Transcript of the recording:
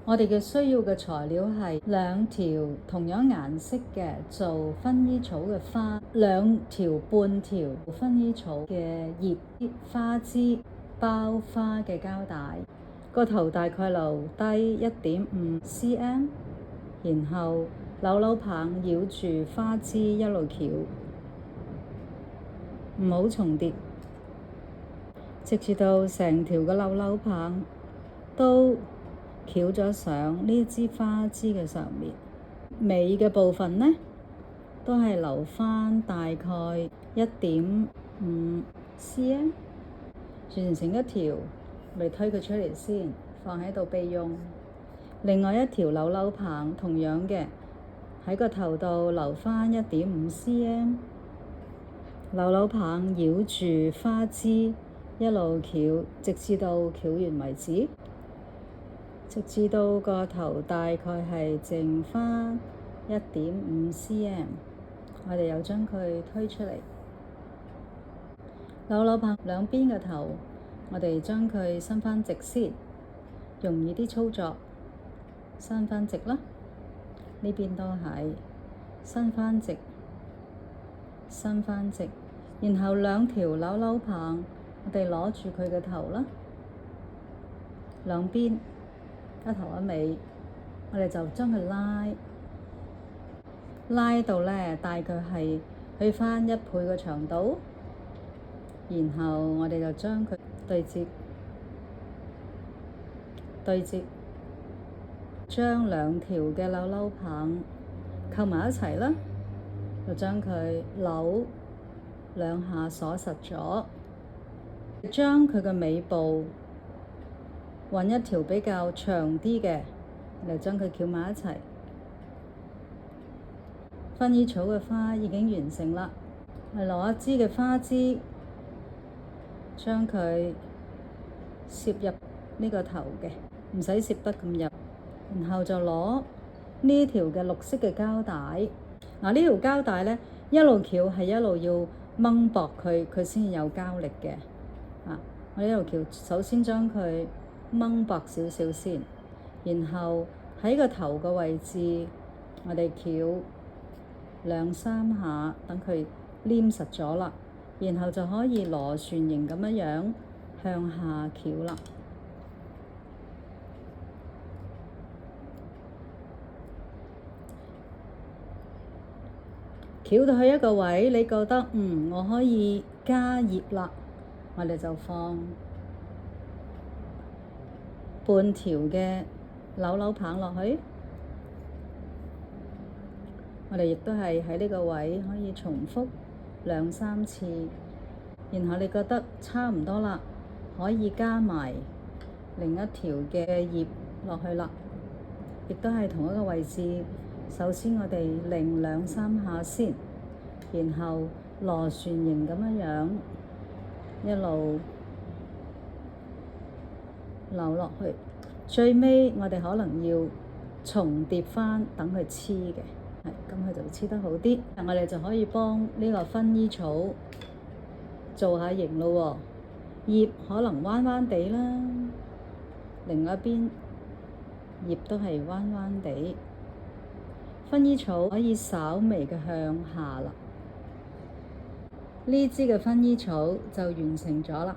我哋嘅需要嘅材料係2條同樣顏色嘅做薰衣草嘅花，2條半條薰衣草嘅葉，花枝包花嘅膠帶，個頭大概留低1.5 cm， 然後扭扭棒繞住花枝一路翹，唔好重疊，直至到成條嘅扭扭棒都翹咗上呢支花枝嘅上面。尾嘅部分呢，都係留返大概1.5 cm， 完成一條，嚟推佢出嚟先，放喺度備用。另外一條扭扭棒同樣嘅，喺個頭度留返1.5 cm， 扭扭棒繞住花枝一路翹，直至到翹完為止，直至到個頭大概係剩返1.5 cm， 我哋又將佢推出嚟。扭扭棒兩邊嘅頭，我哋將佢伸返直先，容易啲操作。伸返直啦，呢邊都係伸返直，伸返直。然後2條扭扭棒，我哋攞住佢嘅頭啦，兩邊一頭一尾，我哋就將佢拉到呢，大概係去返1倍嘅長度，然後我哋就將佢對接，將2條嘅扭扭棒扣埋一齊啦，就將佢扭2下鎖實咗，將佢嘅尾部揾一條比較長啲嘅嚟將佢翹埋一齊。薰衣草嘅花已經完成啦，攞一支嘅花枝，將佢攝入呢個頭嘅，唔使攝得咁入。然後就攞呢條嘅綠色嘅膠帶，呢條膠帶呢，一路翹係一路要掹薄佢，佢先有膠力嘅。我一路翹，首先將佢掹薄少少先，然後喺個頭嘅位置，我哋翹2-3下，等佢黏實咗啦，然後就可以螺旋形咁樣向下翹啦。翹到去一個位，你覺得我可以加葉啦，我哋就放半條嘅扭扭棒落去。我哋亦都係喺呢個位可以重複2-3次，然後你覺得差唔多啦，可以加埋另一條嘅葉落去啦，亦都係同一個位置。首先我哋擰2-3下先，然後螺旋形咁樣一路扭落去，最尾我哋可能要重疊返，等佢黐嘅，咁佢就黐得好啲。我哋就可以幫呢個薰衣草做下形咯喎，葉可能彎彎地啦，另一邊葉都係彎彎地。薰衣草可以稍微嘅向下啦，呢支嘅薰衣草就完成咗啦。